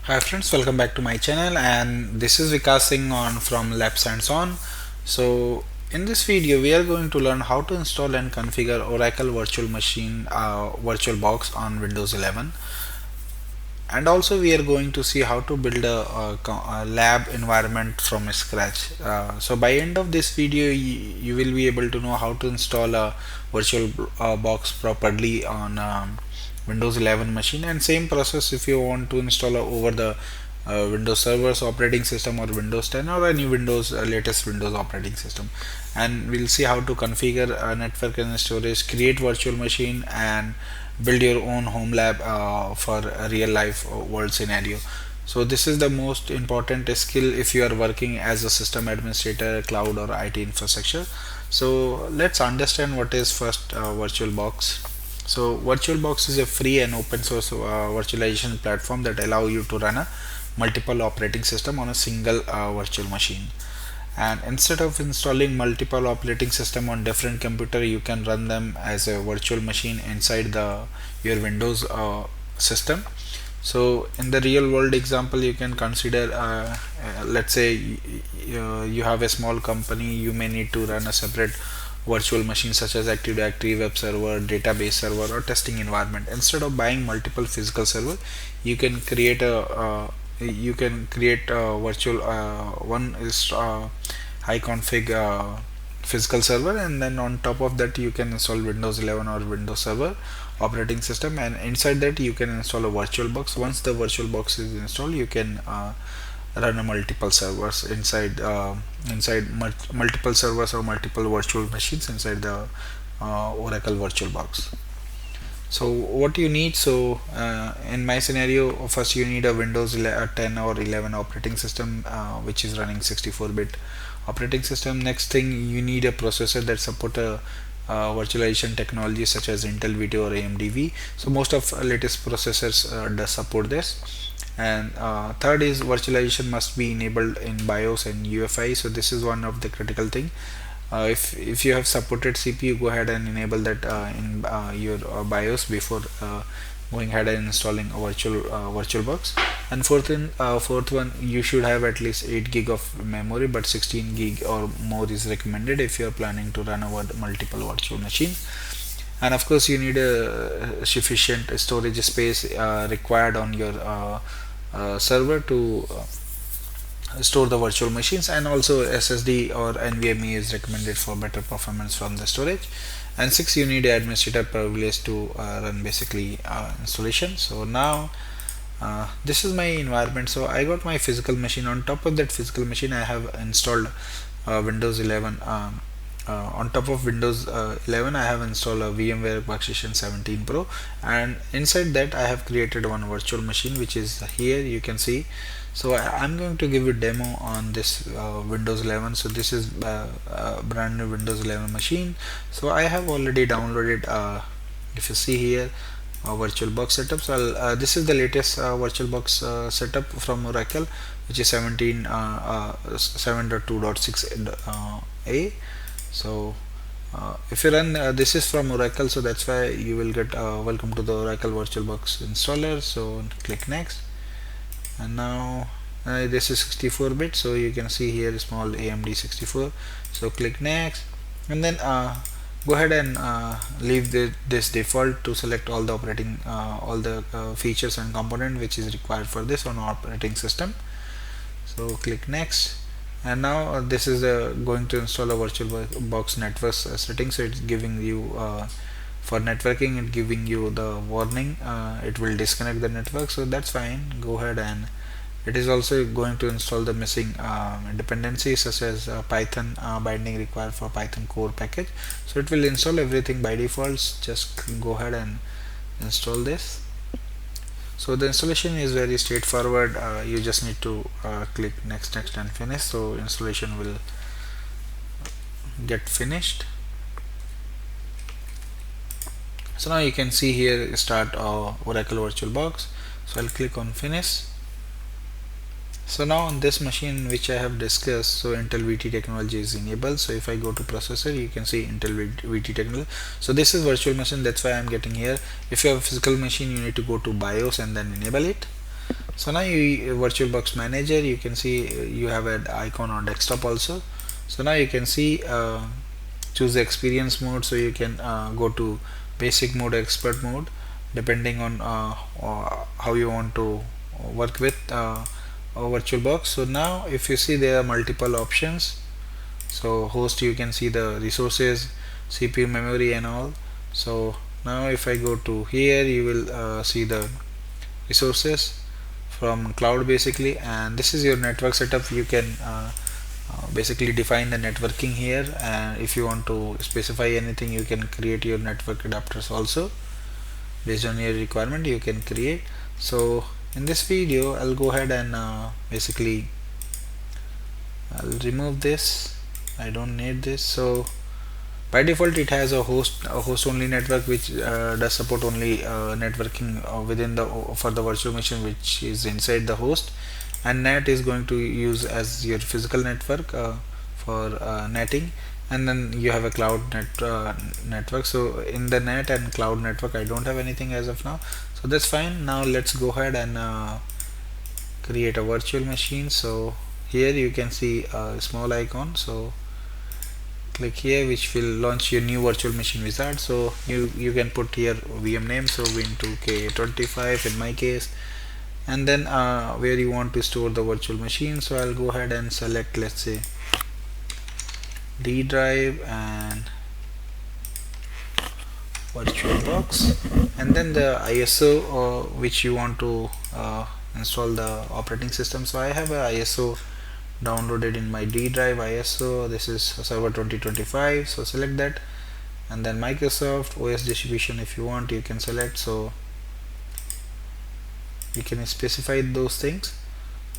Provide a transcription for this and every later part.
Hi friends, welcome back to my channel, and this is Vikas Singh on from Labs Hands On. So in this video we are going to learn how to install and configure Oracle Virtual Machine VirtualBox on Windows 11, and also we are going to see how to build a lab environment from scratch. So by end of this video you will be able to know how to install a virtual box properly on Windows 11 machine, and same process if you want to install over the Windows servers operating system or Windows 10 or any Windows latest Windows operating system. And we'll see how to configure network and storage, create virtual machine, and build your own home lab for a real life world scenario. So this is the most important skill if you are working as a system administrator, cloud, or IT infrastructure. So let's understand what is first VirtualBox. So VirtualBox is a free and open source virtualization platform that allow you to run a multiple operating system on a single virtual machine. And instead of installing multiple operating system on different computer, you can run them as a virtual machine inside the your Windows system. So in the real world example, you can consider let's say you have a small company. You may need to run a separate virtual machine such as Active Directory, web server, database server, or testing environment. Instead of buying multiple physical server, you can create a virtual one is high config physical server, and then on top of that you can install Windows 11 or Windows Server operating system, and inside that you can install a virtual box. Once the virtual box is installed, you can run a multiple servers inside multiple servers or multiple virtual machines inside the Oracle VirtualBox. So what you need, in my scenario, first you need a Windows 10 or 11 operating system which is running 64-bit operating system. Next thing, you need a processor that support a virtualization technology such as Intel Video or AMD. So most of latest processors does support this. And third is virtualization must be enabled in BIOS and UEFI. So this is one of the critical thing. If you have supported CPU, go ahead and enable that in your BIOS before going ahead and installing a VirtualBox. And fourth one, you should have at least 8 gig of memory, but 16 gig or more is recommended if you are planning to run over multiple virtual machines. And of course, you need a sufficient storage space required on your server to store the virtual machines, and also SSD or NVMe is recommended for better performance from the storage. And six, you need administrator privilege to run basically installation. So now this is my environment. So I got my physical machine. On top of that physical machine, I have installed Windows 11. On top of Windows 11, I have installed a VMware Workstation 17 Pro, and inside that I have created one virtual machine, which is here you can see. So I'm going to give you demo on this Windows 11. So this is a brand new Windows 11 machine. So I have already downloaded, if you see here, VirtualBox setup. So this is the latest VirtualBox setup from Oracle, which is 7.2.6 A. So if you run this is from Oracle, so that's why you will get welcome to the Oracle VirtualBox installer. So click next, and now this is 64-bit, so you can see here small AMD 64. So click next, and then go ahead and leave this default to select all the operating all the features and component which is required for this on operating system. So click next, and now this is going to install a VirtualBox network settings. So it's giving you for networking, it giving you the warning it will disconnect the network, so that's fine. Go ahead, and it is also going to install the missing dependencies such as Python binding required for Python core package. So it will install everything by default. Just go ahead and install this. So the installation is very straightforward. You just need to click next and finish. So installation will get finished. So now you can see here start Oracle VirtualBox. So I'll click on finish. So now on this machine which I have discussed, so Intel VT technology is enabled. So if I go to processor, you can see Intel VT technology. So this is virtual machine, that's why I'm getting here. If you have a physical machine, you need to go to BIOS and then enable it. So now you VirtualBox Manager, you can see you have an icon on desktop also. So now you can see choose the experience mode, so you can go to basic mode, expert mode, depending on how you want to work with VirtualBox. So now if you see, there are multiple options. So host, you can see the resources, CPU, memory and all. So now if I go to here, you will see the resources from cloud basically, and this is your network setup. You can basically define the networking here, and if you want to specify anything, you can create your network adapters also based on your requirement, you can create. So in this video I'll go ahead and basically I'll remove this. I don't need this. So by default it has a host only network, which does support only networking within the for the virtual machine which is inside the host, and NAT is going to use as your physical network for netting, and then you have a cloud network. So in the NAT and cloud network I don't have anything as of now, so that's fine. Now let's go ahead and create a virtual machine. So here you can see a small icon, so click here, which will launch your new virtual machine wizard. So you can put here VM name, so Win2K25 in my case, and then where you want to store the virtual machine. So I'll go ahead and select, let's say, D drive and VirtualBox, and then the ISO which you want to install the operating system. So I have a ISO downloaded in my D drive. ISO, this is server 2025, so select that, and then Microsoft OS distribution, if you want you can select. So you can specify those things,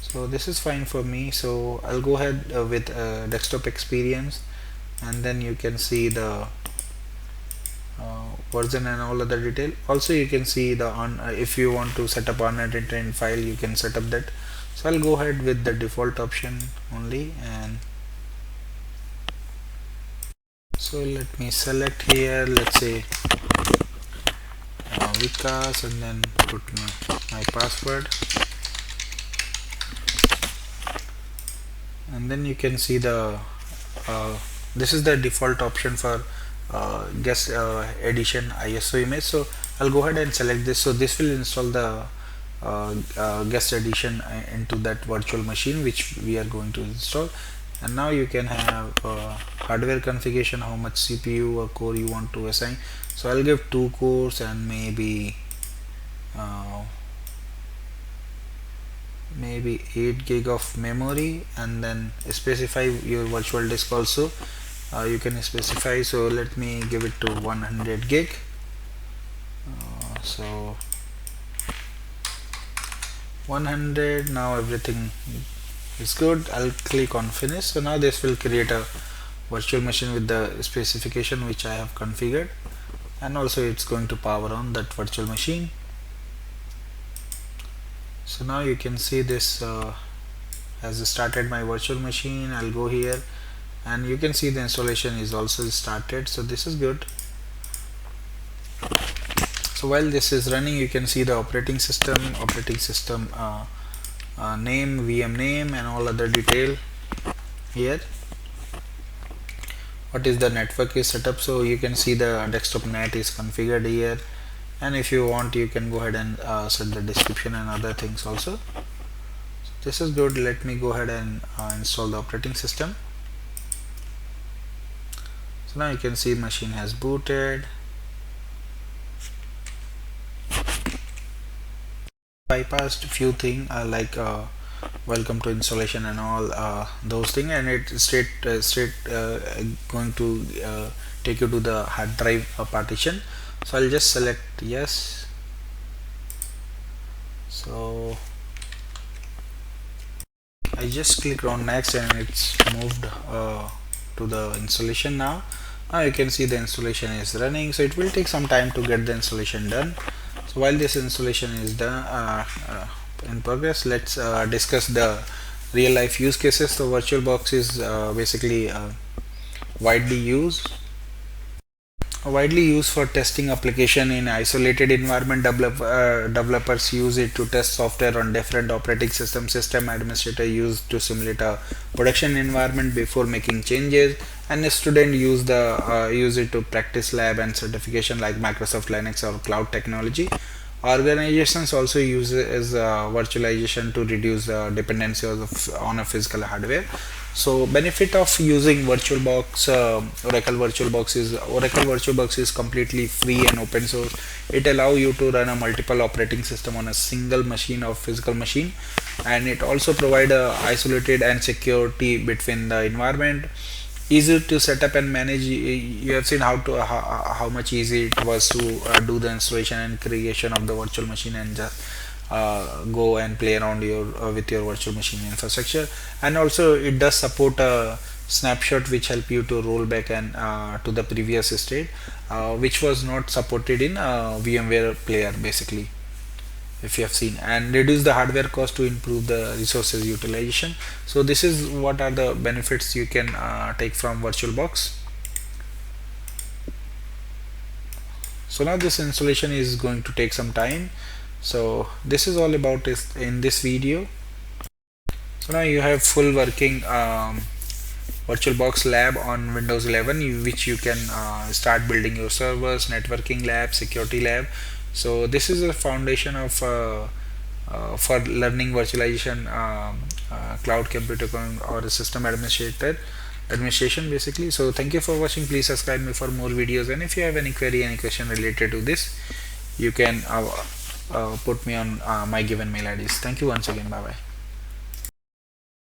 so this is fine for me. So I'll go ahead with desktop experience, and then you can see the version and all other detail. Also you can see the if you want to set up unidentified file, you can set up that. So I'll go ahead with the default option only, and so let me select here, let's say Vikas, and then put my password, and then you can see the this is the default option for guest edition ISO image. So I'll go ahead and select this. So this will install the guest edition into that virtual machine which we are going to install. And now you can have hardware configuration, how much CPU or core you want to assign. So I'll give 2 cores and maybe 8 gig of memory, and then specify your virtual disk also. You can specify, so let me give it to 100 gig. So 100, now everything is good. I'll click on finish. So now this will create a virtual machine with the specification which I have configured, and also it's going to power on that virtual machine. So now you can see this has started my virtual machine. I'll go here, and you can see the installation is also started, so this is good. So while this is running, you can see the operating system name, VM name and all other detail here. What is the network is set up, so you can see the desktop NAT is configured here, and if you want you can go ahead and set the description and other things also. So this is good. Let me go ahead and install the operating system. So now you can see machine has booted. Bypassed a few things like welcome to installation and all those things, and it straight going to take you to the hard drive partition. So I'll just select yes. So I just click on next, and it's moved to the installation. Now you can see the installation is running, so it will take some time to get the installation done. So while this installation is done in progress, let's discuss the real life use cases. So VirtualBox is basically widely used. widely used for testing application in isolated environment. Developers use it to test software on different operating system. System administrator use to simulate a production environment before making changes, and a student use it to practice lab and certification like Microsoft Linux or cloud technology. Organizations also use it as virtualization to reduce dependency on a physical hardware. So benefit of using VirtualBox, Oracle VirtualBox is completely free and open source. It allow you to run a multiple operating system on a single machine or physical machine, and it also provide a isolated and security between the environment. Easy to set up and manage. You have seen how much easy it was to do the installation and creation of the virtual machine, and just go and play around with your virtual machine infrastructure. And also it does support a snapshot which help you to roll back and to the previous state, which was not supported in VMware player basically, if you have seen, and reduce the hardware cost to improve the resources utilization. So this is what are the benefits you can take from VirtualBox. So now this installation is going to take some time. So this is all about this in this video. So now you have full working VirtualBox lab on Windows 11, which you can start building your servers, networking lab, security lab. So this is a foundation of for learning virtualization, cloud computer or a system administration basically. So thank you for watching. Please subscribe me for more videos, and if you have any query, any question related to this, you can put me on my given mail IDs. Thank you once again. Bye bye.